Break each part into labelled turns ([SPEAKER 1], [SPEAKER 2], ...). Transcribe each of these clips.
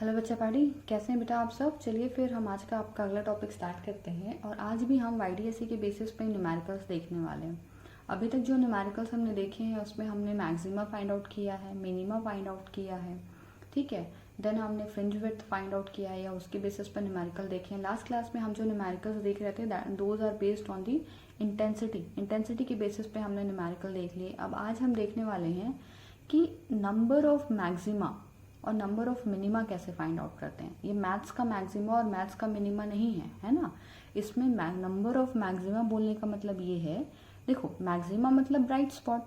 [SPEAKER 1] Hello बच्चा party, कैसे हैं बेटा आप सब। चलिए फिर हम आज का आपका अगला टॉपिक स्टार्ट करते हैं। और आज भी हम YDSE के बेसिस पे न्यूमेरिकल्स देखने वाले हैं। अभी तक जो न्यूमेरिकल्स हमने देखे हैं उसमें हमने मैक्सिमा फाइंड आउट किया है, मिनिमा फाइंड आउट किया है, ठीक है। देन हमने फ्रिंज विड्थ फाइंड आउट किया है या उसके बेसिस पर न्यूमेरिकल देखे हैं। लास्ट क्लास में हम जो न्यूमेरिकल्स देख रहे थे those are based on the intensity के बेसिस पे हमने न्यूमेरिकल देख लिए। अब आज हम देखने वाले हैं कि नंबर ऑफ मैक्सिमा और नंबर ऑफ मिनिमा कैसे फाइंड आउट करते हैं। ये मैथ्स का मैक्सिमा और मैथ्स का मिनिमा नहीं है ना। इसमें नंबर ऑफ मैक्सिमा बोलने का मतलब ये है, देखो मैक्सिमा मतलब ब्राइट स्पॉट,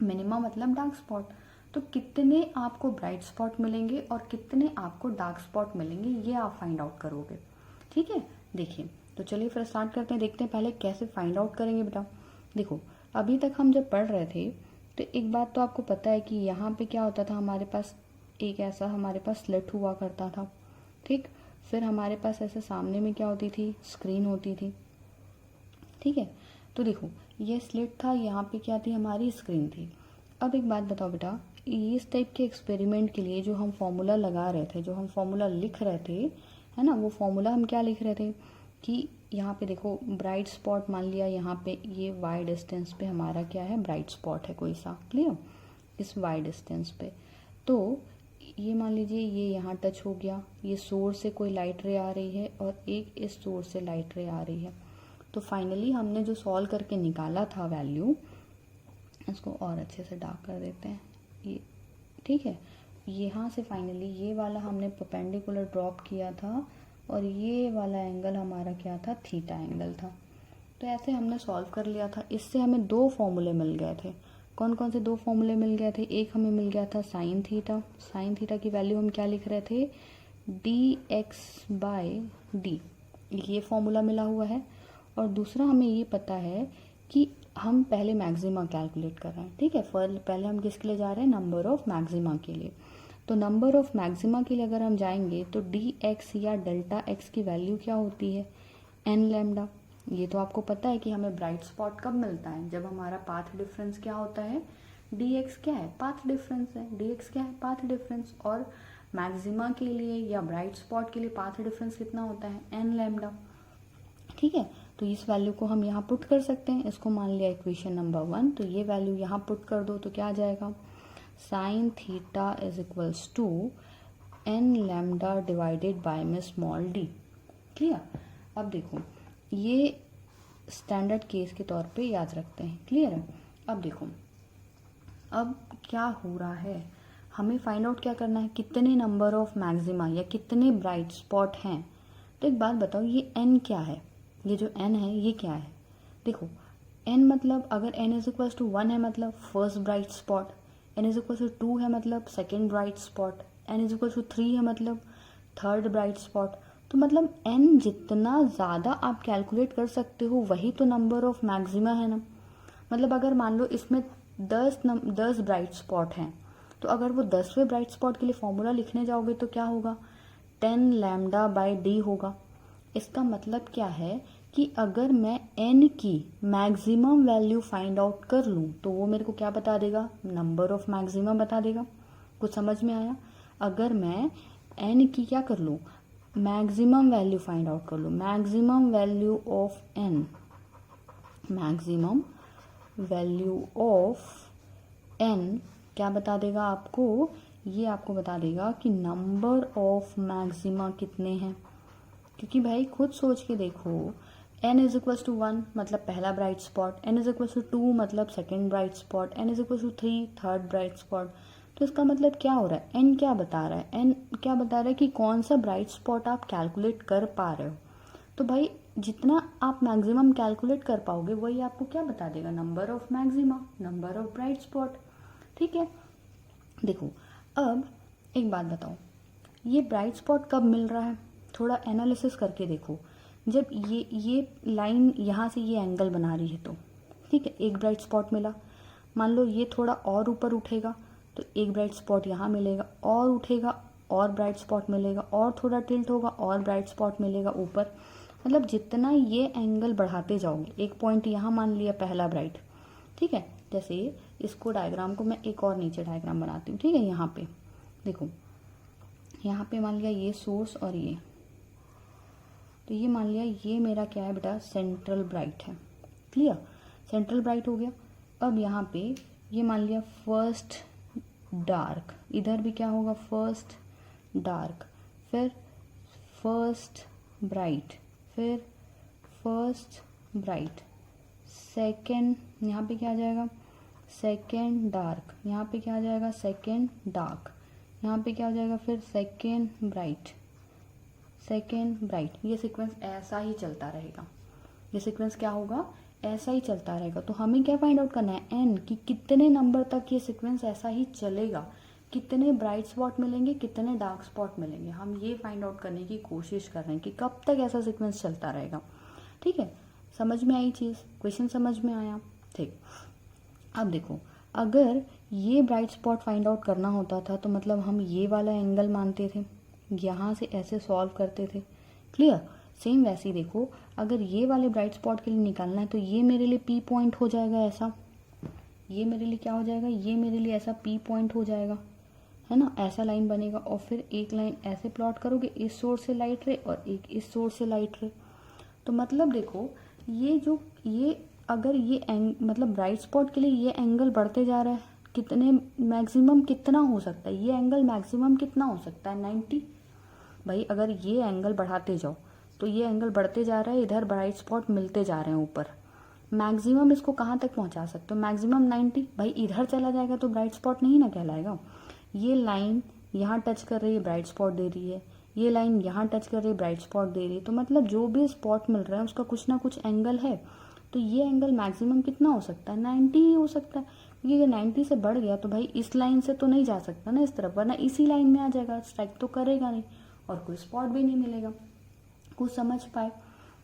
[SPEAKER 1] मिनिमा मतलब डार्क स्पॉट। तो कितने आपको ब्राइट स्पॉट मिलेंगे और कितने आपको डार्क स्पॉट मिलेंगे ये आप फाइंड आउट करोगे, ठीक है। देखिए तो चलिए फिर स्टार्ट करते हैं, देखते हैं पहले कैसे फाइंड आउट करेंगे बेटा। देखो अभी तक हम जब पढ़ रहे थे तो एक बात तो आपको पता है कि यहाँ पे क्या होता था, हमारे पास एक ऐसा हमारे पास स्लिट हुआ करता था, ठीक। फिर हमारे पास ऐसे सामने में क्या होती थी, स्क्रीन होती थी, ठीक है। तो देखो ये स्लिट था, यहाँ पे क्या थी, हमारी स्क्रीन थी। अब एक बात बताओ बेटा, इस टाइप के एक्सपेरिमेंट के लिए जो हम फॉर्मूला लगा रहे थे, जो हम फॉर्मूला लिख रहे थे, है ना, वो फॉर्मूला हम क्या लिख रहे थे कि यहाँ पे देखो ब्राइट स्पॉट, मान लिया यहाँ पे ये वाई डिस्टेंस पे हमारा क्या है, ब्राइट स्पॉट है कोई सा, क्लियर, इस वाई डिस्टेंस पे। तो ये मान लीजिए ये यहाँ टच हो गया, ये सोर्स से कोई लाइट रे आ रही है और एक इस सोर्स से लाइट रे आ रही है। तो फाइनली हमने जो सॉल्व करके निकाला था वैल्यू, इसको और अच्छे से डार्क कर देते हैं ये, ठीक है। यहाँ से फाइनली ये वाला हमने परपेंडिकुलर ड्रॉप किया था और ये वाला एंगल हमारा क्या था, थीटा एंगल था। तो ऐसे हमने सॉल्व कर लिया था। इससे हमें दो फॉर्मूले मिल गए थे। कौन कौन से दो फॉर्मूले मिल गए थे, एक हमें मिल गया था साइन थीटा की वैल्यू हम क्या लिख रहे थे, dx/d, ये फॉर्मूला मिला हुआ है। और दूसरा हमें ये पता है कि हम पहले मैक्सिमा कैलकुलेट कर रहे हैं, ठीक है। पहले हम किसके लिए जा रहे हैं, नंबर ऑफ मैक्सिमा के लिए। तो नंबर ऑफ मैक्सिमा के लिए अगर हम जाएंगे तो dx या डेल्टा x की वैल्यू क्या होती है, n लैम्डा। ये तो आपको पता है कि हमें ब्राइट स्पॉट कब मिलता है, जब हमारा पाथ डिफरेंस क्या होता है, dx क्या है, पाथ डिफरेंस है, dx क्या है, पाथ डिफरेंस। और मैक्सिमा के लिए या ब्राइट स्पॉट के लिए पाथ डिफरेंस कितना होता है, n लैम्डा, ठीक है। तो इस वैल्यू को हम यहाँ पुट कर सकते हैं, इसको मान लिया इक्वेशन नंबर 1। तो ये वैल्यू यहाँ पुट कर दो तो क्या आ जाएगा, sine theta is equals to n lambda divided by में स्मॉल d, क्लियर। अब देखो ये स्टैंडर्ड केस के तौर पे याद रखते हैं, क्लियर है। अब देखो अब क्या हो रहा है, हमें फाइंड आउट क्या करना है, कितने नंबर ऑफ मैक्सिमा या कितने ब्राइट स्पॉट हैं। तो एक बात बताओ, ये n क्या है, ये जो n है ये क्या है। देखो n मतलब अगर n इज इक्वल टू 1 है मतलब first bright spot, n is equal to 2 है मतलब second bright spot, n is equal to 3 है मतलब थर्ड ब्राइट स्पॉट। तो मतलब n जितना ज़्यादा आप कैलकुलेट कर सकते हो वही तो नंबर ऑफ मैक्सिमा है ना। मतलब अगर मान लो इसमें 10 ब्राइट स्पॉट हैं, तो अगर वो 10वें ब्राइट स्पॉट के लिए फॉर्मूला लिखने जाओगे तो क्या होगा, 10 लैम्डा बाय d होगा। इसका मतलब क्या है कि अगर मैं n की मैक्सिमम वैल्यू फाइंड आउट कर लूँ तो वो मेरे को क्या बता देगा, नंबर ऑफ मैक्सिमा बता देगा। कुछ समझ में आया। अगर मैं n की क्या कर लूँ, मैक्सिमम वैल्यू फाइंड आउट कर लो, maximum value of n, maximum value of n क्या बता देगा आपको, ये आपको बता देगा कि नंबर ऑफ मैक्सिमा कितने हैं। क्योंकि भाई खुद सोच के देखो, n इज इक्वल टू 1 मतलब पहला bright spot, n is equal to 2 मतलब second bright spot, n is equal to 3 third bright spot. तो इसका मतलब क्या हो रहा है, n क्या बता रहा है, n क्या बता रहा है कि कौन सा ब्राइट स्पॉट आप कैलकुलेट कर पा रहे हो। तो भाई जितना आप मैक्सिमम कैलकुलेट कर पाओगे वही आपको क्या बता देगा, number of maxima, number of bright spot, ठीक है। देखो अब एक बात बताओ, ये ब्राइट स्पॉट कब मिल रहा है, थोड़ा एनालिसिस करके देखो। जब ये लाइन यहाँ से ये एंगल बना रही है तो ठीक है, एक ब्राइट स्पॉट मिला, मान लो ये थोड़ा और ऊपर उठेगा तो एक ब्राइट स्पॉट यहाँ मिलेगा, और उठेगा और ब्राइट स्पॉट मिलेगा, और थोड़ा टिल्ट होगा और ब्राइट स्पॉट मिलेगा ऊपर। मतलब जितना ये एंगल बढ़ाते जाओगे, एक पॉइंट यहाँ मान लिया पहला ब्राइट, ठीक है। जैसे इसको डायग्राम को मैं एक और नीचे डायग्राम बनाती हूँ, ठीक है। यहाँ पे देखो यहाँ पे मान लिया ये सोर्स और ये, तो ये मान लिया ये मेरा क्या है बेटा, सेंट्रल ब्राइट है। क्लियर, सेंट्रल ब्राइट हो गया। अब यहाँ पे ये मान लिया फर्स्ट डार्क, इधर भी क्या होगा, फर्स्ट डार्क, फिर फर्स्ट ब्राइट, फिर फर्स्ट ब्राइट, सेकेंड, यहाँ पे क्या आ जाएगा, सेकेंड डार्क, यहाँ पे क्या आ जाएगा, सेकेंड डार्क, यहाँ पे क्या हो जाएगा, फिर सेकेंड ब्राइट, सेकेंड ब्राइट। ये सीक्वेंस ऐसा ही चलता रहेगा, ये सीक्वेंस क्या होगा, ऐसा ही चलता रहेगा। तो हमें क्या फाइंड आउट करना है, एन, कि कितने नंबर तक ये सीक्वेंस ऐसा ही चलेगा, कितने ब्राइट स्पॉट मिलेंगे, कितने डार्क स्पॉट मिलेंगे, हम ये फाइंड आउट करने की कोशिश कर रहे हैं कि कब तक ऐसा सीक्वेंस चलता रहेगा। ठीक है, समझ में आई चीज़, क्वेश्चन समझ में आया। ठीक, अब देखो, अगर ये ब्राइट स्पॉट फाइंड आउट करना होता था तो मतलब हम ये वाला एंगल मानते थे, यहाँ से ऐसे सॉल्व करते थे। क्लियर, सेम वैसे ही देखो, अगर ये वाले ब्राइट स्पॉट के लिए निकालना है तो ये मेरे लिए पी पॉइंट हो जाएगा ऐसा, ये मेरे लिए क्या हो जाएगा, ये मेरे लिए ऐसा पी पॉइंट हो जाएगा, है ना, ऐसा लाइन बनेगा। और फिर एक लाइन ऐसे प्लॉट करोगे, इस सोर्स से लाइट रे और एक इस सोर्स से लाइट रे। तो मतलब देखो, ये जो ये अगर ये मतलब ब्राइट स्पॉट के लिए ये एंगल बढ़ते जा रहा है, कितने मैक्सिमम कितना हो सकता है, ये एंगल मैक्सिमम कितना हो सकता है, 90। भाई अगर ये एंगल बढ़ाते जाओ तो ये एंगल बढ़ते जा रहा है, इधर ब्राइट स्पॉट मिलते जा रहे हैं ऊपर, मैक्सिमम इसको कहाँ तक पहुँचा सकते हो, मैक्सिमम 90। भाई इधर चला जाएगा तो ब्राइट स्पॉट नहीं ना कहलाएगा। ये लाइन यहाँ टच कर रही है, ब्राइट स्पॉट दे रही है, ये लाइन यहाँ टच कर रही है, ब्राइट स्पॉट दे रही है। तो मतलब जो भी स्पॉट मिल रहा है उसका कुछ ना कुछ एंगल है, तो ये एंगल मैक्सिमम कितना हो सकता है, 90 ही हो सकता है। क्योंकि अगर 90 से बढ़ गया तो भाई इस लाइन से तो नहीं जा सकता ना इस तरफ, वरना इसी लाइन में आ जाएगा, स्ट्राइक तो करेगा नहीं और कोई स्पॉट भी नहीं मिलेगा। कुछ समझ पाए?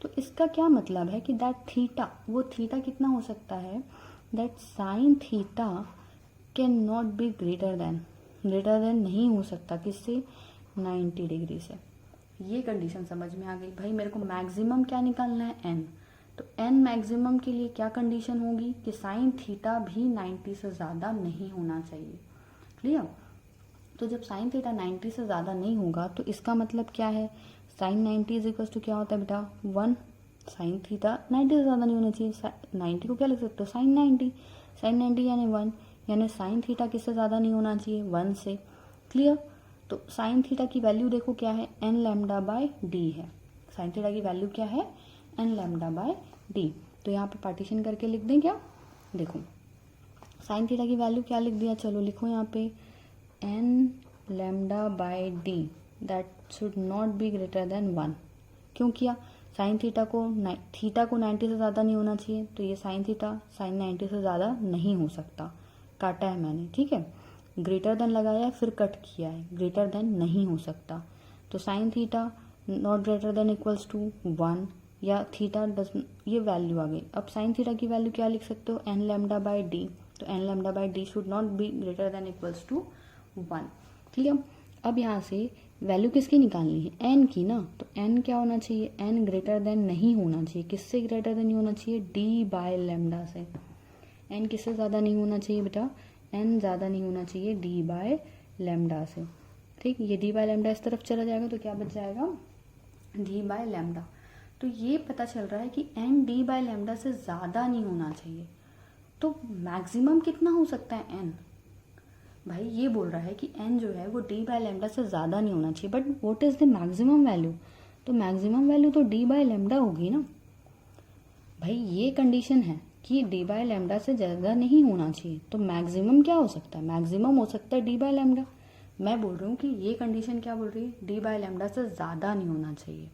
[SPEAKER 1] तो इसका क्या मतलब है कि दैट थीटा, वो थीटा कितना हो सकता है, that sine theta can not be greater then नहीं हो सकता किससे, 90 डिग्री से। ये कंडीशन समझ में आ गई। भाई मेरे को मैक्सिमम क्या निकालना है, एन, तो एन मैक्सिमम के लिए क्या कंडीशन होगी कि साइन थीटा भी 90 से ज़्यादा नहीं होना चाहिए। क्लियर? तो जब साइन थीटा 90 से ज़्यादा नहीं होगा तो इसका मतलब क्या है, साइन 90 इज इक्वल टू क्या होता है बेटा, 1। साइन थीटा 90 से ज़्यादा नहीं होना चाहिए, 90 को क्या लिख सकते हो, साइन 90, साइन 90 यानी 1, यानी साइन थीटा किससे ज़्यादा नहीं होना चाहिए, 1 से। क्लियर? तो साइन थीटा की वैल्यू देखो क्या है, एन लैम्डा बाय डी है। साइन थीटा की वैल्यू क्या है, एन लैम्डा बाय डी। तो यहाँ पे पार्टीशन करके लिख दें क्या, देखो साइन थीटा की वैल्यू क्या लिख दिया, चलो लिखो यहाँ पे n lambda by d that should not be greater than 1। क्यों किया, साइन थीटा को 90 से ज़्यादा नहीं होना चाहिए, तो ये साइन थीटा साइन 90 से ज़्यादा नहीं हो सकता, काटा है मैंने, ठीक है, ग्रेटर देन लगाया फिर कट किया है, ग्रेटर देन नहीं हो सकता। तो sine theta not greater than equals to 1 या थीटा डज, ये वैल्यू आ गई। अब साइन थीटा की वैल्यू क्या लिख सकते हो, एन लैम्डा बाय डी, तो n lambda by d should not be greater than equals to 1। Clear? अब यहाँ से वैल्यू किसकी निकालनी है, एन की ना, तो एन क्या होना चाहिए, एन ग्रेटर देन नहीं होना चाहिए, किससे ग्रेटर देन नहीं होना चाहिए, डी बाय लैम्डा से। एन किससे ज़्यादा नहीं होना चाहिए बेटा, एन ज़्यादा नहीं होना चाहिए डी बाय लैम्डा से। ठीक, ये डी बाय लैम्डा इस तरफ चला जाएगा तो क्या बच जाएगा, डी बाय लैम्डा। तो ये पता चल रहा है कि एन डी बाय लैम्डा से ज़्यादा नहीं होना चाहिए। तो मैक्सिमम कितना हो सकता है एन, भाई ये बोल रहा है कि एन जो है वो डी बाय लैम्डा से ज़्यादा नहीं होना चाहिए, but what is the maximum value, तो मैक्सिमम वैल्यू तो डी बाय लैम्डा होगी ना। भाई ये कंडीशन है कि डी बाय लैम्डा से ज़्यादा नहीं होना चाहिए, तो मैक्सिमम क्या हो सकता है, मैक्सिमम हो सकता है डी बाय लैम्डा। मैं बोल रही हूँ कि ये कंडीशन क्या बोल रही है, डी बाय लैम्डा से ज़्यादा नहीं होना चाहिए,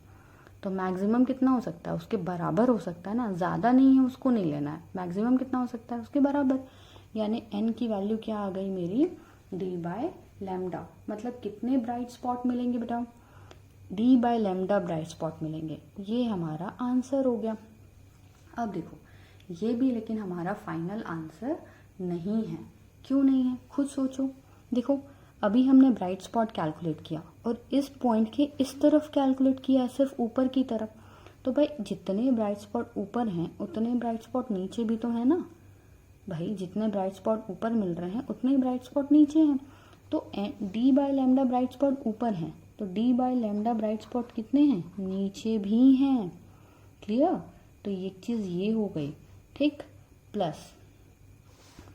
[SPEAKER 1] तो मैक्सिमम कितना हो सकता है, उसके बराबर हो सकता है ना, ज़्यादा नहीं है उसको नहीं लेना है, मैक्सिमम कितना हो सकता है उसके बराबर, यानी एन की वैल्यू क्या आ गई मेरी, डी बाय लैम्डा। मतलब कितने ब्राइट स्पॉट मिलेंगे बेटा, D by lambda bright spot मिलेंगे, ये हमारा आंसर हो गया। अब देखो ये भी लेकिन हमारा फाइनल आंसर नहीं है। क्यों नहीं है, खुद सोचो। देखो अभी हमने ब्राइट स्पॉट कैलकुलेट किया और इस पॉइंट के इस तरफ कैलकुलेट किया, सिर्फ ऊपर की तरफ। तो भाई जितने ब्राइट स्पॉट ऊपर हैं उतने ब्राइट स्पॉट नीचे भी तो है ना। भाई जितने ब्राइट स्पॉट ऊपर मिल रहे हैं उतने ब्राइट स्पॉट नीचे हैं। तो D by lambda bright spot ऊपर हैं, तो D by lambda bright spot कितने हैं, नीचे भी हैं। क्लियर? तो ये चीज़ ये हो गई, ठीक। प्लस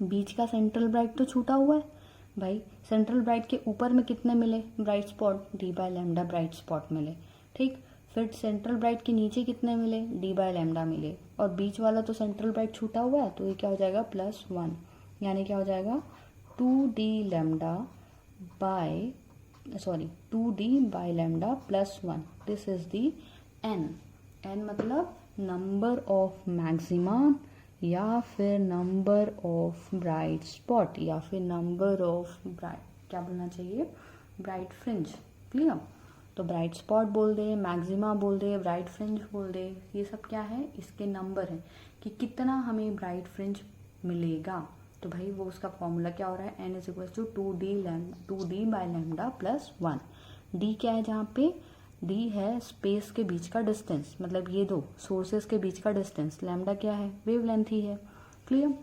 [SPEAKER 1] बीच का सेंट्रल ब्राइट तो छूटा हुआ है भाई, सेंट्रल ब्राइट के ऊपर में कितने मिले bright spot, D by lambda bright spot मिले, ठीक। फिर सेंट्रल ब्राइट के नीचे कितने मिले, डी बाय लैम्डा मिले, और बीच वाला तो सेंट्रल ब्राइट छूटा हुआ है, तो ये क्या हो जाएगा +1, यानी क्या हो जाएगा 2d lambda by 2d by lambda +1। This is the n मतलब नंबर ऑफ मैक्सिमा या फिर नंबर ऑफ ब्राइट स्पॉट या फिर नंबर ऑफ ब्राइट, क्या बोलना चाहिए, ब्राइट फ्रिंज। क्लियर? तो ब्राइट स्पॉट बोल दे, मैक्सिमा बोल दे, ब्राइट फ्रिंज बोल दे, ये सब क्या है, इसके नंबर है कि कितना हमें ब्राइट फ्रिंज मिलेगा। तो भाई वो उसका फॉर्मूला क्या हो रहा है, n = 2d by lambda +1। d क्या है जहाँ पे, d है स्पेस के बीच का डिस्टेंस, मतलब ये दो सोर्सेस के बीच का डिस्टेंस, लैम्डा क्या है, वेवलेंथ ही है। क्लियर?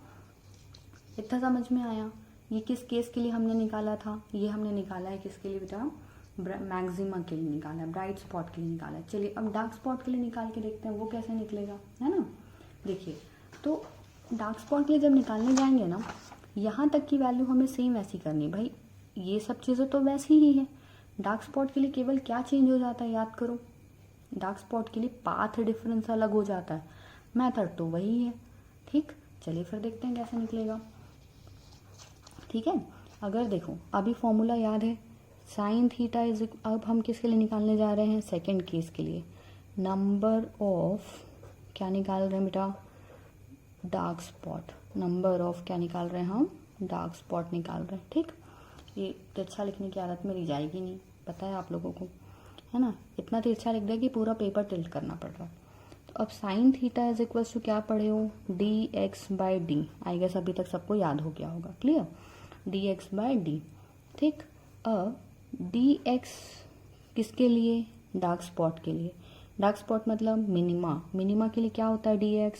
[SPEAKER 1] इतना समझ में आया? ये किस केस के लिए हमने निकाला था, ये हमने निकाला है किसके लिए बेटा, मैक्सिमा के लिए निकाला है, ब्राइट स्पॉट के लिए निकाला है। चलिए अब डार्क स्पॉट के लिए निकाल के देखते हैं वो कैसे निकलेगा, है ना। देखिए, तो डार्क स्पॉट के लिए जब निकालने जाएंगे ना, यहाँ तक की वैल्यू हमें सेम वैसी करनी भाई, ये सब चीज़ें तो वैसी ही है। डार्क स्पॉट के लिए केवल क्या चेंज हो जाता है, याद करो, डार्क स्पॉट के लिए पाथ डिफरेंस अलग हो जाता है, मेथड तो वही है, ठीक। चलिए फिर देखते हैं कैसे निकलेगा, ठीक है। अगर देखो अभी फॉर्मूला याद है, साइन थीटा इज, अब हम किसके लिए निकालने जा रहे हैं, सेकंड केस के लिए, नंबर ऑफ, क्या निकाल रहे हैं बेटा, डार्क स्पॉट, नंबर ऑफ क्या निकाल रहे हैं हम, डार्क स्पॉट निकाल रहे हैं, ठीक। ये तिरछा लिखने की आदत मेरी जाएगी नहीं, पता है आप लोगों को, है ना, इतना तिरछा लिख दिया कि पूरा पेपर टिल्ट करना पड़ रहा है। तो अब sine theta is equal to क्या पढ़े हो, dx/d, आई गेस अभी तक सबको याद हो गया होगा। क्लियर? dx/d, ठीक। अब dx किसके लिए, डार्क स्पॉट के लिए, डार्क स्पॉट मतलब मिनिमा, मिनिमा के लिए क्या होता है dx।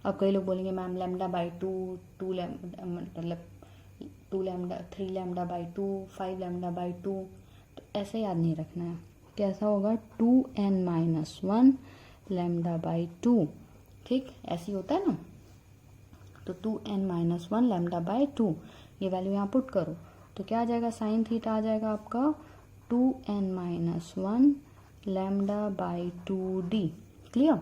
[SPEAKER 1] अब कई लोग बोलेंगे मैम λ/2, 2 लैम्डा 3 λ/2, 5 λ/2, तो ऐसे याद नहीं रखना है, कैसा होगा 2n-1 λ/2, ठीक, ऐसी होता है ना। तो 2n-1 λ/2, ये वैल्यू यहाँ पुट करो तो क्या आ जाएगा, साइन थीटा आ जाएगा आपका 2n-1 λ/2d। क्लियर?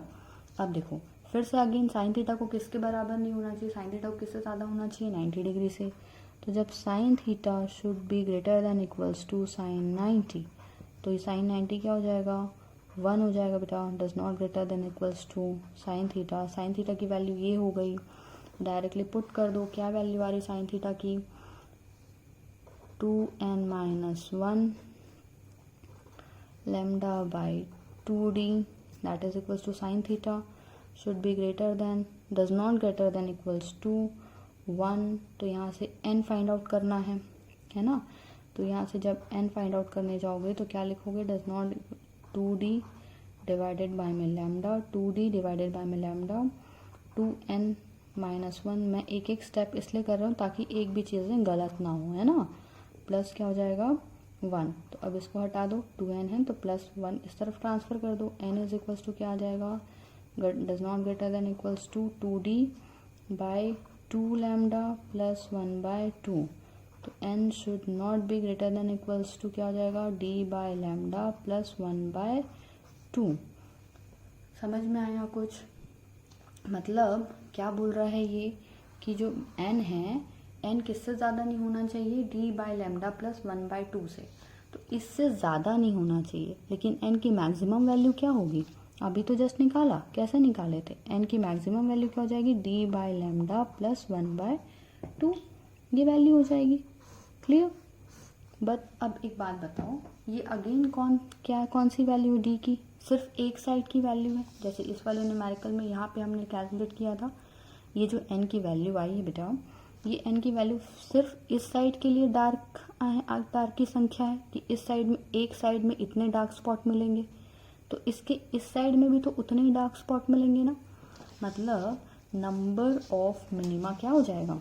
[SPEAKER 1] अब देखो फिर से अगेन साइन थीटा को किसके बराबर नहीं होना चाहिए, साइन थीटा को किससे ज़्यादा होना चाहिए, 90 डिग्री से। तो जब sine theta should be greater than equals to sine 90, तो ये साइन 90 क्या हो जाएगा, 1 हो जाएगा बेटा, does not greater than equals to sine theta. Sine theta की वैल्यू ये हो गई, डायरेक्टली पुट कर दो, क्या वैल्यू आ रही साइन थीटा की, 2n-1 λ/2d that is equals to sine theta should be greater than, does not greater than equals to 1। तो यहाँ से n फाइंड आउट करना है ना। तो यहाँ से जब n फाइंड आउट करने जाओगे तो क्या लिखोगे, does not 2d divided by में लैम्डा, 2d डिवाइडेड बाय में लैम्डा 2n-1। मैं एक एक स्टेप इसलिए कर रहा हूँ ताकि एक भी चीज़ें गलत ना हो, है ना। प्लस क्या हो जाएगा 1, तो अब इसको हटा दो, 2n है तो +1 इस तरफ ट्रांसफ़र कर दो, n इज इक्वल्स टू क्या आ जाएगा, does not greater than equals to 2d by 2 lambda plus 1/2। तो n should not be greater than equals to क्या हो जाएगा, d बाय लैम्डा प्लस 1/2। समझ में आया कुछ? मतलब क्या बोल रहा है ये कि जो n है, n किससे ज़्यादा नहीं होना चाहिए, d बाय लैम्डा प्लस 1/2 से। तो इससे ज़्यादा नहीं होना चाहिए, लेकिन n की मैक्सिमम वैल्यू क्या होगी, अभी तो जस्ट निकाला, कैसे निकाले थे, n की मैक्सिमम वैल्यू क्या हो जाएगी, d बाय लैम्डा प्लस 1/2, ये वैल्यू हो जाएगी। क्लियर? बट अब एक बात बताओ, ये अगेन कौन सी वैल्यू है d की, सिर्फ एक साइड की वैल्यू है। जैसे इस वाले न्यूमेरिकल में यहाँ पे हमने कैलकुलेट किया था, ये जो n की वैल्यू आई है बेटा, ये n की वैल्यू सिर्फ इस साइड के लिए डार्क की संख्या है कि इस साइड में, एक साइड में इतने डार्क स्पॉट मिलेंगे, तो इसके इस साइड में भी तो उतने ही डार्क स्पॉट मिलेंगे ना। मतलब नंबर ऑफ मिनिमा क्या हो जाएगा,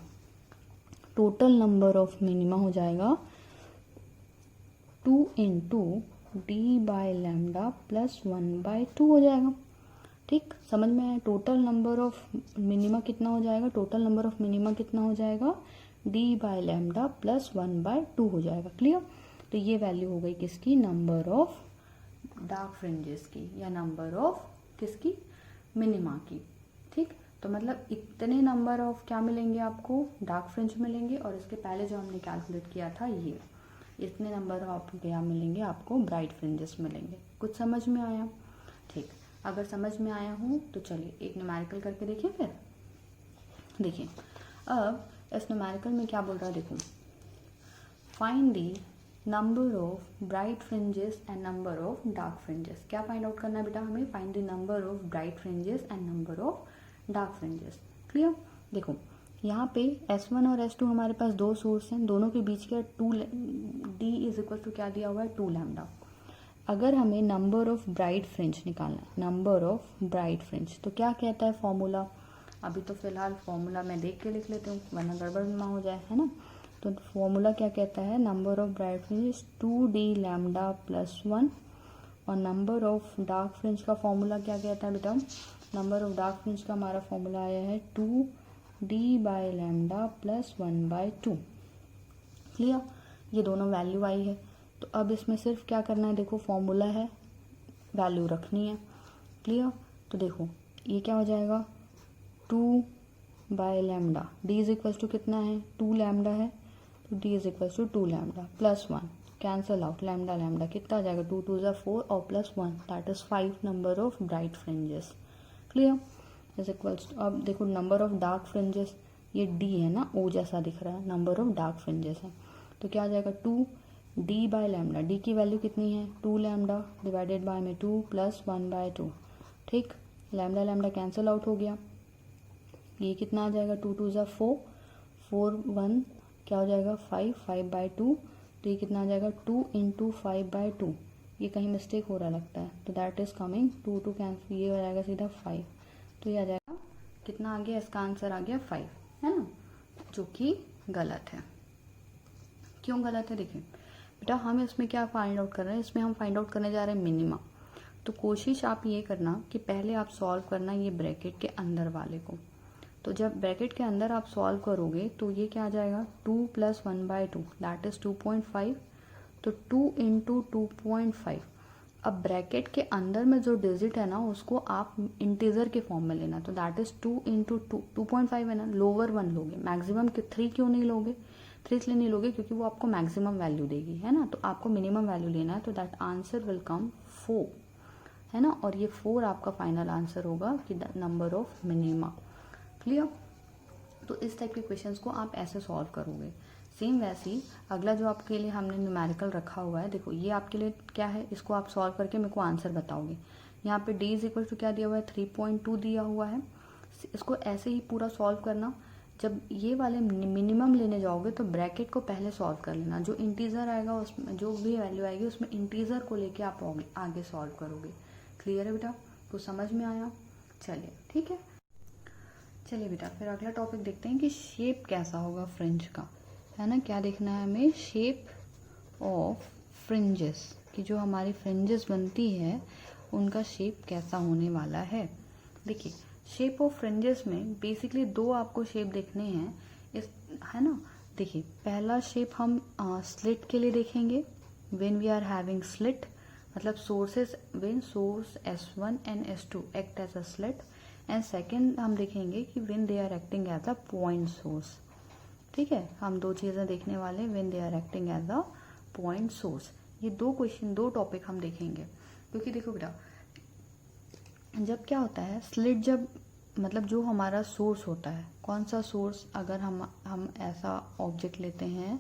[SPEAKER 1] टोटल नंबर ऑफ मिनिमा हो जाएगा 2 into D by lambda plus 1/2 हो जाएगा। ठीक, समझ में आया। टोटल नंबर ऑफ मिनिमा कितना हो जाएगा, टोटल नंबर ऑफ मिनिमा कितना हो जाएगा, डी बाय लैम्डा प्लस 1/2 हो जाएगा। क्लियर। तो ये वैल्यू हो गई किसकी, नंबर ऑफ डार्क फ्रिंजेस की, या नंबर ऑफ किसकी, मिनिमा की। ठीक, तो मतलब इतने नंबर ऑफ क्या मिलेंगे आपको, डार्क फ्रिंज मिलेंगे, और इसके पहले जो हमने कैलकुलेट किया था ये इतने नंबर ऑफ क्या मिलेंगे आपको, ब्राइट फ्रिंजेस मिलेंगे। कुछ समझ में आया। ठीक, अगर समझ में आया हूँ तो चलिए एक न्यूमेरिकल करके देखिए। फिर देखिए अब इस न्यूमेरिकल में क्या बोल रहा है, देखो find the number of bright fringes and number of dark fringes. क्या फाइंड आउट करना है बेटा हमें, find the number of bright fringes and number of dark fringes. Clear. देखो यहाँ पे S1 और S2 हमारे पास दो सोर्स हैं, दोनों के बीच का 2 D इज इक्वल टू क्या दिया हुआ है, 2 लैम्डा। अगर हमें नंबर ऑफ ब्राइट फ्रिंज निकालना है, नंबर ऑफ ब्राइट फ्रिंज, तो क्या कहता है फॉर्मूला, अभी तो फिलहाल फॉर्मूला मैं देख के लिख लेती हूँ वरना गड़बड़ ना हो जाए, है ना। तो फॉर्मूला क्या कहता है, number of bright fringe 2D lambda plus 1, और नंबर ऑफ डार्क फ्रिंज का फॉर्मूला क्या कहता है बेटा, नंबर ऑफ डार्क फ्रिंज का हमारा फॉर्मूला आया है 2D by lambda plus 1/2। Clear. ये दोनों वैल्यू आई है, तो अब इसमें सिर्फ क्या करना है, देखो फॉर्मूला है, वैल्यू रखनी है। क्लियर। तो देखो ये क्या हो जाएगा, 2 by lambda, d is equal to कितना है, 2 लैम्डा है, तो d is equal to 2 lambda plus 1, cancel out, lambda lambda कितना आ जाएगा, 2 2 4 और plus 1 that is 5 number of bright fringes. Clear. Is equals to, अब देखो नंबर ऑफ डार्क फ्रिंजेस, ये डी है ना, ओ जैसा दिख रहा है, नंबर ऑफ डार्क फ्रिंजेस है, तो क्या आ जाएगा 2D बाय लैम्डा, डी की वैल्यू कितनी है 2 लैम्डा डिवाइडेड बाय में 2 प्लस 1/2। ठीक, लैम्डा लैम्डा कैंसिल आउट हो गया, ये कितना आ जाएगा 2 2 4 4 1 क्या हो जाएगा 5 5/2, तो ये कितना आ जाएगा 2 इंटू 5/2। ये कहीं मिस्टेक हो रहा लगता है, तो दैट इज कमिंग 2 2 कैंसिल, ये हो जाएगा सीधा 5, तो ये आ जाएगा कितना आ गया, इसका आंसर आ गया 5, है ना, जो कि गलत है। क्यों गलत है, देखिए बेटा हम इसमें क्या फाइंड आउट कर रहे हैं, इसमें हम फाइंड आउट करने जा रहे हैं मिनिमा। तो कोशिश आप ये करना कि पहले आप सॉल्व करना ये ब्रैकेट के अंदर वाले को, तो जब ब्रैकेट के अंदर आप सॉल्व करोगे तो ये क्या आ जाएगा 2 प्लस 1/2 दैट इज 2.5, तो 2 इंटू 2.5। अब ब्रैकेट के अंदर में जो डिजिट है ना उसको आप इंटीजर के फॉर्म में लेना, तो दैट इज 2 इंटू 2.5 है ना, लोअर वन लोगे, मैक्सिमम 3 क्यों नहीं लोगे, 3 इसलिए नहीं लोगे क्योंकि वो आपको मैक्सिमम वैल्यू देगी, है ना, तो आपको मिनिमम वैल्यू लेना है, तो दैट आंसर विल कम 4, है ना, और ये 4 आपका फाइनल आंसर होगा कि नंबर ऑफ मिनिमा। क्लियर। तो इस टाइप के क्वेश्चंस को आप ऐसे सॉल्व करोगे। सेम वैसे ही अगला जो आपके लिए हमने न्यूमेरिकल रखा हुआ है, देखो ये आपके लिए क्या है, इसको आप सॉल्व करके मेरे को आंसर बताओगे। यहाँ पे d इज इक्वल टू क्या दिया हुआ है 3.2 दिया हुआ है, इसको ऐसे ही पूरा सॉल्व करना। जब ये वाले मिनिमम लेने जाओगे तो ब्रैकेट को पहले सॉल्व कर लेना, जो इंटीजर आएगा उसमें जो भी वैल्यू आएगी उसमें इंटीजर को लेके आप आगे सॉल्व करोगे। क्लियर है बेटा, कुछ समझ में आया, चलिए ठीक है। चलिए बेटा फिर अगला टॉपिक देखते हैं कि शेप कैसा होगा फ्रिंज का, है ना, क्या देखना है हमें, शेप ऑफ फ्रिंजेस, कि जो हमारी फ्रिंजेस बनती है उनका शेप कैसा होने वाला है। देखिए शेप ऑफ फ्रिंजेस में बेसिकली 2 आपको शेप देखने हैं, इस है ना। देखिए पहला शेप हम स्लिट के लिए देखेंगे, when we are having slit, मतलब sources when source S1 and S2 act as a slit, and second हम देखेंगे कि when they are acting as a point source. ठीक है, हम 2 चीजें देखने वाले, when they are acting as a point source. ये 2 टॉपिक हम देखेंगे, क्योंकि देखो बेटा जब क्या होता है स्लिट, जब मतलब जो हमारा सोर्स होता है, कौन सा सोर्स, अगर हम ऐसा ऑब्जेक्ट लेते हैं,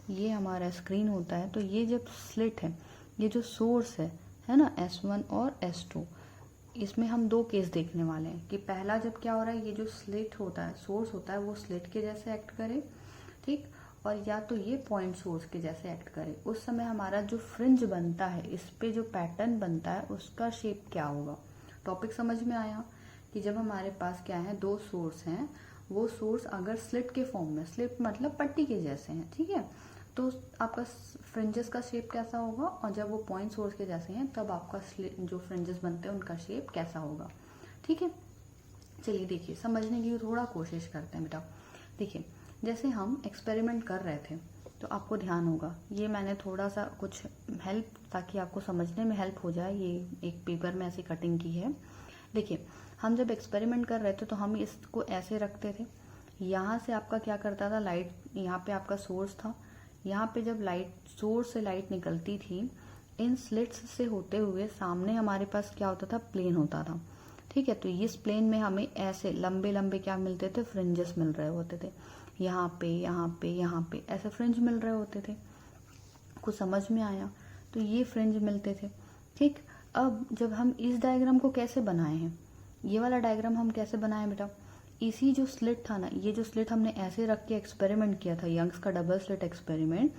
[SPEAKER 1] ये हमारा स्क्रीन होता है, तो ये जब स्लिट है, ये जो सोर्स है ना S1 और S2, इसमें हम 2 केस देखने वाले हैं कि पहला जब क्या हो रहा है, ये जो स्लिट होता है सोर्स होता है वो स्लिट के जैसे एक्ट करे, ठीक, और या तो ये पॉइंट सोर्स के जैसे एक्ट करे, उस समय हमारा जो फ्रिंज बनता है, इस पे जो पैटर्न बनता है उसका शेप क्या होगा। टॉपिक समझ में आया कि जब हमारे पास क्या है 2 सोर्स हैं, वो सोर्स अगर स्लिट के फॉर्म में, स्लिट मतलब पट्टी के जैसे हैं, ठीक है, तो आपका फ्रिंजेस का शेप कैसा होगा, और जब वो पॉइंट सोर्स के जैसे हैं तब आपका जो फ्रिंजेस बनते हैं उनका शेप कैसा होगा। ठीक है, चलिए देखिए समझने की थोड़ा कोशिश करते हैं बेटा। देखिए जैसे हम एक्सपेरिमेंट कर रहे थे तो आपको ध्यान होगा, ये मैंने थोड़ा सा कुछ हेल्प ताकि आपको समझने में हेल्प हो जाए, ये एक पेपर में ऐसी कटिंग की है। देखिए हम जब एक्सपेरिमेंट कर रहे थे तो हम इसको ऐसे रखते थे, यहाँ से आपका क्या करता था, लाइट यहाँ पे आपका सोर्स था, यहाँ पे जब लाइट सोर्स से लाइट निकलती थी, इन स्लिट्स से होते हुए सामने हमारे पास क्या होता था, प्लेन होता था। ठीक है, तो इस प्लेन में हमें ऐसे लंबे लंबे क्या मिलते थे, फ्रिंजेस मिल रहे होते थे, यहाँ पे यहाँ पे यहाँ पे ऐसे फ्रिंज मिल रहे होते थे। कुछ समझ में आया, तो ये फ्रिंज मिलते थे। ठीक, अब जब हम इस डायग्राम को कैसे बनाए हैं, ये वाला डायग्राम हम कैसे बनाए बेटा, इसी जो स्लिट था ना, ये जो स्लिट हमने ऐसे रख के एक्सपेरिमेंट किया था, यंग्स का डबल स्लिट एक्सपेरिमेंट,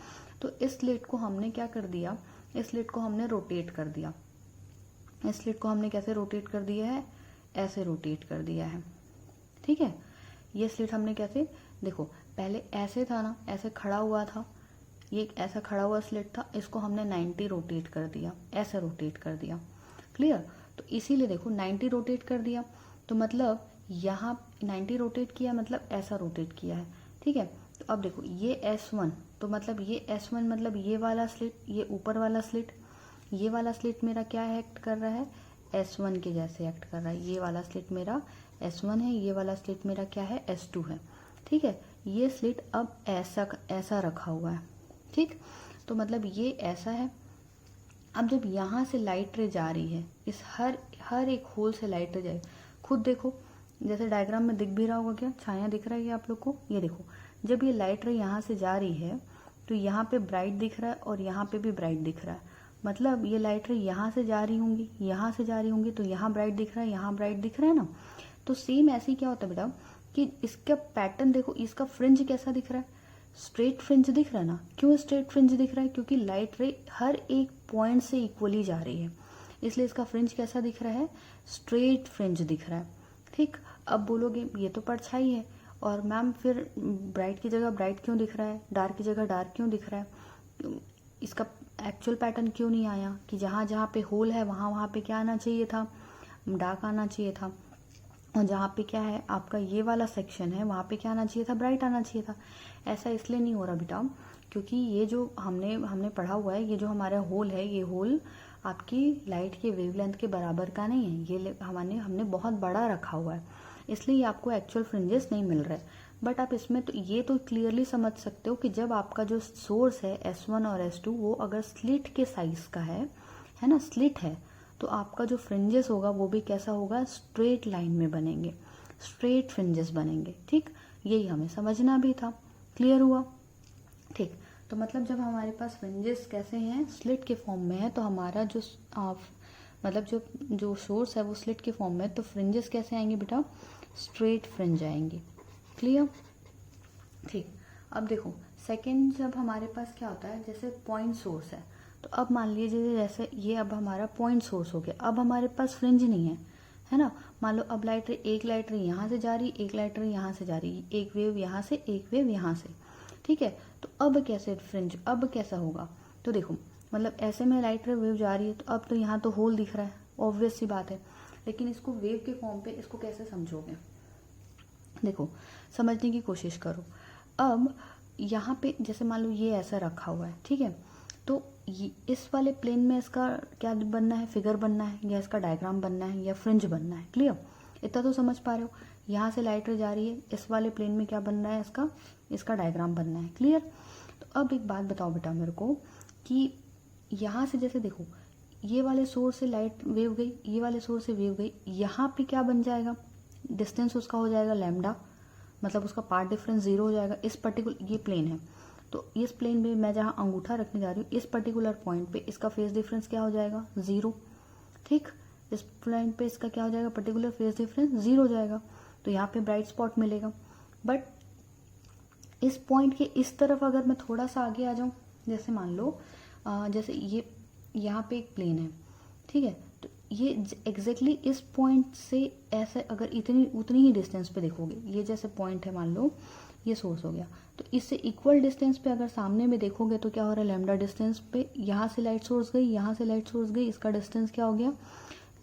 [SPEAKER 1] तो इस स्लिट को हमने क्या कर दिया, इस स्लिट को हमने रोटेट कर दिया। इस स्लिट को हमने कैसे रोटेट कर दिया है, ऐसे रोटेट कर दिया है। ठीक है, ये स्लिट हमने कैसे, देखो पहले ऐसे था ना, ऐसे खड़ा हुआ था, ये एक ऐसा खड़ा हुआ स्लिट था, इसको हमने 90 रोटेट कर दिया, ऐसे रोटेट कर दिया। क्लियर, तो इसीलिए देखो 90 रोटेट कर दिया, तो मतलब यहाँ 90 रोटेट किया मतलब ऐसा रोटेट किया है। ठीक है, तो अब देखो ये S1, तो मतलब ये S1 मतलब ये वाला स्लिट, ये ऊपर वाला स्लिट, ये वाला स्लिट मेरा क्या एक्ट कर रहा है, S1 के जैसे एक्ट कर रहा है। ये वाला स्लिट मेरा S1 है, ये वाला स्लिट मेरा क्या है, S2 है। ठीक है, ये स्लिट अब ऐसा रखा हुआ है। ठीक, तो मतलब ये ऐसा है। अब जब यहाँ से लाइट रे जा रही है, इस हर एक होल से लाइट रे जाए, खुद देखो जैसे डायग्राम में दिख भी रहा होगा, क्या छाया दिख रहा है ये आप लोग को, ये देखो जब ये लाइट रे यहाँ से जा रही है तो यहाँ पे ब्राइट दिख रहा है और यहाँ पे भी ब्राइट दिख रहा है, मतलब ये लाइट रे यहाँ से जा रही होंगी, यहाँ से जा रही होंगी, तो यहाँ ब्राइट दिख रहा है, यहाँ ब्राइट दिख रहा है ना। तो सेम ऐसे ही क्या होता है बेटा कि इसका पैटर्न देखो, इसका फ्रिंज कैसा दिख रहा है, स्ट्रेट फ्रिंज दिख रहा है ना। क्यों स्ट्रेट फ्रिंज दिख रहा है, क्योंकि लाइट रे हर एक पॉइंट से इक्वली जा रही है, इसलिए इसका फ्रिंज कैसा दिख रहा है, स्ट्रेट फ्रिंज दिख रहा है। ठीक, अब बोलोगे ये तो परछाई है, और मैम फिर ब्राइट की जगह ब्राइट क्यों दिख रहा है, डार्क की जगह डार्क क्यों दिख रहा है, इसका एक्चुअल पैटर्न क्यों नहीं आया कि जहाँ जहाँ पे होल है वहाँ पे क्या आना चाहिए था, डार्क आना चाहिए था, और जहाँ पे क्या है आपका ये वाला सेक्शन है वहाँ पे क्या आना चाहिए था, ब्राइट आना चाहिए था। ऐसा इसलिए नहीं हो रहा बेटा, क्योंकि ये जो हमने पढ़ा हुआ है, ये जो हमारा होल है, ये होल आपकी लाइट के वेवलेंथ के बराबर का नहीं है, ये हमने बहुत बड़ा रखा हुआ है, इसलिए आपको एक्चुअल फ्रिंजेस नहीं मिल रहे। बट आप इसमें तो ये तो क्लियरली समझ सकते हो कि जब आपका जो सोर्स है S1 और S2 वो अगर स्लिट के साइज का है ना, स्लिट है, तो आपका जो फ्रिंजेस होगा वो भी कैसा होगा, स्ट्रेट लाइन में बनेंगे, स्ट्रेट फ्रिंजेस बनेंगे। ठीक, यही हमें समझना भी था। क्लियर हुआ। ठीक, तो मतलब जब हमारे पास फ्रिंजेस कैसे हैं, स्लिट के फॉर्म में है, तो हमारा जो मतलब जो सोर्स है वो स्लिट के फॉर्म में है, तो फ्रिंजेस कैसे आएंगे बेटा, स्ट्रेट फ्रिंज आएंगे। क्लियर। ठीक, अब देखो सेकंड, जब हमारे पास क्या होता है, जैसे पॉइंट सोर्स है, तो अब मान लीजिए जैसे ये अब हमारा पॉइंट सोर्स हो गया, अब हमारे पास फ्रिंज नहीं है ना। मान लो अब एक लाइट रे यहाँ से जा रही, एक लाइट रे यहाँ से जा रही, एक वेव यहाँ से, एक वेव यहाँ से। ठीक है, तो अब कैसे फ्रिंज, अब कैसा होगा, तो देखो मतलब ऐसे में लाइट रे वेव जा रही है, तो अब तो यहाँ तो होल दिख रहा है, ऑब्वियस सी बात है, लेकिन इसको वेव के फॉर्म पे इसको कैसे समझोगे, देखो समझने की कोशिश करो। अब यहाँ पे जैसे मान लो ये ऐसा रखा हुआ है, ठीक है, तो इस वाले प्लेन में इसका क्या बनना है, फिगर बनना है, या इसका डायग्राम बनना है, या फ्रिंज बनना है। क्लियर, इतना तो समझ पा रहे हो। यहाँ से लाइट रे जा रही है, इस वाले प्लेन में क्या बनना है, इसका डायग्राम बनना है। क्लियर। तो अब एक बात बताओ बेटा मेरे को कि यहाँ से जैसे देखो ये वाले सोर्स से लाइट वेव गई, ये वाले सोर्स से वेव गई, यहाँ पे क्या बन जाएगा, डिस्टेंस उसका हो जाएगा लैम्डा, मतलब उसका पार्ट डिफरेंस 0 हो जाएगा। इस पर्टिकुलर ये प्लेन है, तो इस प्लेन में मैं जहाँ अंगूठा रखने जा रही हूँ, इस पर्टिकुलर पॉइंट पे इसका फेस डिफरेंस क्या हो जाएगा, 0। ठीक, इस पॉइंट पे इसका क्या हो जाएगा, पर्टिकुलर फेस डिफरेंस 0 हो जाएगा, तो यहाँ पे ब्राइट स्पॉट मिलेगा। बट इस पॉइंट के इस तरफ अगर मैं थोड़ा सा आगे आ जाऊँ, जैसे मान लो जैसे ये यहाँ पे एक प्लेन है, ठीक है, तो ये एग्जैक्टली इस पॉइंट से ऐसे अगर उतनी ही डिस्टेंस पे देखोगे, ये जैसे पॉइंट है मान लो ये सोर्स हो गया। तो इससे इक्वल डिस्टेंस पे अगर सामने में देखोगे तो क्या हो रहा है, लैम्डा डिस्टेंस पे यहाँ से लाइट सोर्स गई, यहाँ से लाइट सोर्स गई, इसका डिस्टेंस क्या हो गया,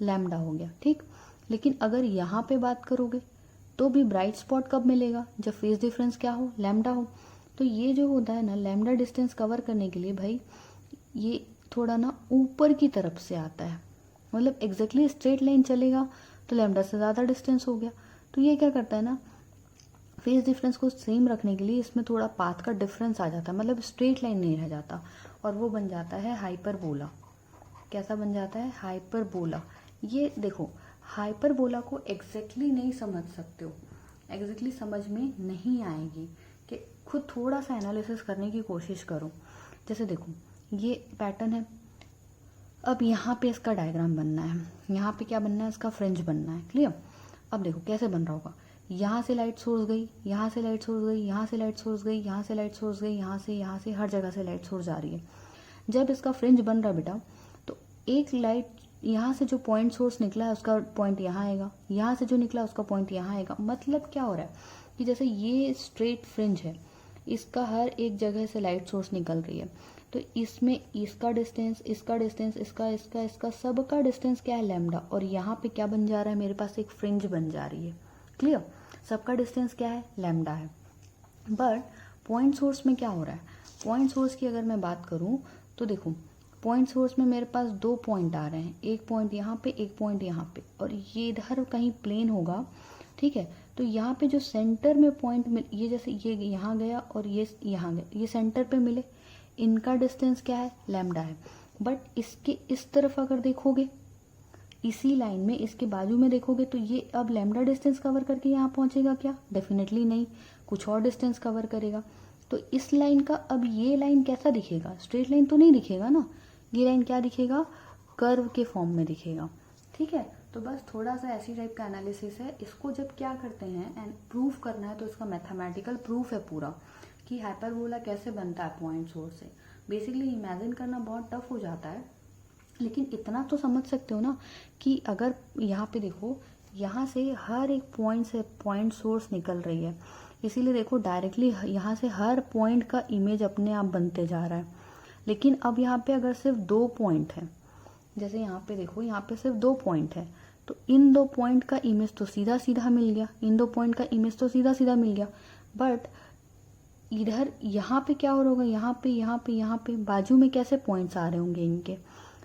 [SPEAKER 1] लैम्डा हो गया, ठीक। लेकिन अगर यहाँ पे बात करोगे तो भी ब्राइट स्पॉट कब मिलेगा, जब फेज डिफरेंस क्या हो, लैम्डा हो। तो ये जो होता है ना, लैम्डा डिस्टेंस कवर करने के लिए भाई ये थोड़ा ना ऊपर की तरफ से आता है, मतलब एग्जैक्टली स्ट्रेट लाइन चलेगा तो लैम्डा से ज़्यादा डिस्टेंस हो गया। तो ये क्या करता है ना, फेज डिफरेंस को सेम रखने के लिए इसमें थोड़ा पाथ का डिफरेंस आ जाता है, मतलब स्ट्रेट लाइन नहीं रह जाता, और वो बन जाता है हाइपरबोला। कैसा बन जाता है, हाइपरबोला। ये देखो, हाइपरबोला को एग्जैक्टली नहीं समझ सकते हो, एग्जैक्टली समझ में नहीं आएगी, कि खुद थोड़ा सा एनालिसिस करने की कोशिश करो। जैसे देखो ये पैटर्न है, अब यहाँ पे इसका डायग्राम बनना है, यहाँ पे क्या बनना है, इसका फ्रिंज बनना है, क्लियर। अब देखो कैसे बन रहा होगा, यहाँ से लाइट सोर्स गई, यहाँ से लाइट सोर्स गई, यहाँ से लाइट सोर्स गई, यहाँ से लाइट सोर्स गई, यहाँ से हर जगह से लाइट सोर्स जा रही है। जब इसका फ्रिंज बन रहा है बेटा, तो एक लाइट यहाँ से जो पॉइंट सोर्स निकला है उसका पॉइंट यहाँ आएगा, यहाँ से जो निकला उसका पॉइंट यहाँ आएगा। मतलब क्या हो रहा है कि जैसे ये स्ट्रेट फ्रिंज है, इसका हर एक जगह से लाइट सोर्स निकल रही है, तो इसमें इसका डिस्टेंस, इसका डिस्टेंस, इसका सबका डिस्टेंस क्या है, लैम्डा। और यहाँ पे क्या बन जा रहा है, मेरे पास एक फ्रिंज बन जा रही है, क्लियर। सबका डिस्टेंस क्या है, लैम्डा है। बट पॉइंट सोर्स में क्या हो रहा है, पॉइंट सोर्स की अगर मैं बात करूँ तो देखो, पॉइंट सोर्स में मेरे पास 2 पॉइंट आ रहे हैं, एक पॉइंट यहाँ पे, एक पॉइंट यहाँ पे, और ये इधर कहीं प्लेन होगा, ठीक है। तो यहाँ पे जो सेंटर में पॉइंट मिल, ये जैसे ये यहाँ गया और ये यहाँ गया, ये सेंटर पे मिले, इनका डिस्टेंस क्या है, लैम्डा है। बट इसके इस तरफ अगर देखोगे, इसी लाइन में इसके बाजू में देखोगे, तो ये अब लैम्डा डिस्टेंस कवर करके यहाँ पहुंचेगा क्या, डेफिनेटली नहीं, कुछ और डिस्टेंस कवर करेगा। तो इस लाइन का अब ये लाइन कैसा दिखेगा, स्ट्रेट लाइन तो नहीं दिखेगा ना, ये लाइन क्या दिखेगा, कर्व के फॉर्म में दिखेगा, ठीक है। तो बस थोड़ा सा ऐसी टाइप का एनालिसिस है। इसको जब क्या करते हैं एंड प्रूफ करना है, तो इसका मैथमेटिकल प्रूफ है पूरा, कि हाइपरबोला कैसे बनता है पॉइंट सोर्स से। बेसिकली इमेजिन करना बहुत टफ हो जाता है, लेकिन इतना तो समझ सकते हो ना कि अगर यहाँ पे देखो, यहाँ से हर एक पॉइंट से पॉइंट सोर्स निकल रही है, इसीलिए देखो डायरेक्टली यहाँ से हर पॉइंट का इमेज अपने आप बनते जा रहा है। लेकिन अब यहाँ पे अगर सिर्फ 2 पॉइंट है, जैसे यहाँ पे देखो, यहाँ पे सिर्फ 2 पॉइंट है, तो इन 2 पॉइंट का इमेज तो सीधा सीधा मिल गया, इन 2 पॉइंट का इमेज तो सीधा सीधा मिल गया। बट इधर यहाँ पे क्या हो रहा होगा, यहाँ पे बाजू में कैसे पॉइंट्स आ रहे होंगे इनके,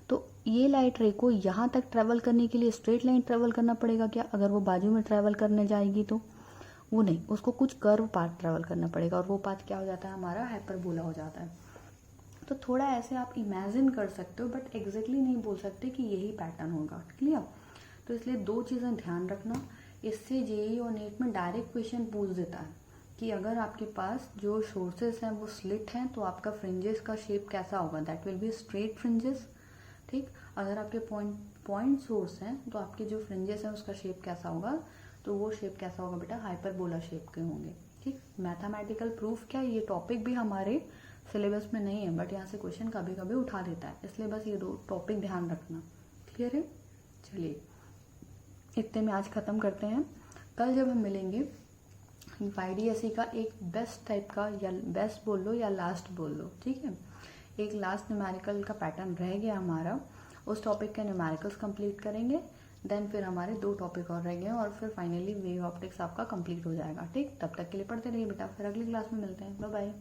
[SPEAKER 1] तो ये लाइट रे को यहाँ तक ट्रेवल करने के लिए स्ट्रेट लाइन ट्रेवल करना पड़ेगा क्या, अगर वो बाजू में ट्रेवल करने जाएगी तो वो नहीं, उसको कुछ कर्व पाथ ट्रेवल करना पड़ेगा, और वो पाथ क्या हो जाता है, हमारा हाइपरबोला हो जाता है। तो थोड़ा ऐसे आप इमेजिन कर सकते हो, बट एग्जैक्टली नहीं बोल सकते कि यही पैटर्न होगा, क्लियर। तो इसलिए 2 चीज़ें ध्यान रखना, इससे जेईई और नीट में डायरेक्ट क्वेश्चन पूछ देता है कि अगर आपके पास जो सोर्सेस हैं वो स्लिट हैं, तो आपका फ्रिंजेस का शेप कैसा होगा, that will be straight fringes, ठीक। अगर आपके पॉइंट सोर्स हैं तो आपके जो फ्रिंजेस हैं उसका शेप कैसा होगा, तो वो शेप कैसा होगा बेटा, हाइपरबोला शेप के होंगे, ठीक। मैथमेटिकल प्रूफ क्या, ये टॉपिक भी हमारे सिलेबस में नहीं है, बट यहाँ से क्वेश्चन कभी कभी उठा देता है, इसलिए बस ये 2 टॉपिक ध्यान रखना, क्लियर है। चलिए इतने में आज ख़त्म करते हैं। कल जब हम मिलेंगे, YDSE का एक बेस्ट टाइप का, या बेस्ट बोल लो या लास्ट बोल लो, ठीक है, एक लास्ट न्यूमेरिकल का पैटर्न रह गया हमारा, उस टॉपिक के न्यूमेरिकल्स कंप्लीट करेंगे, देन फिर हमारे 2 टॉपिक और रह गए, और फिर फाइनली वेव ऑप्टिक्स आपका कंप्लीट हो जाएगा, ठीक। तब तक के लिए पढ़ते रहिए बेटा, फिर अगली क्लास में मिलते हैं, बाय बाय।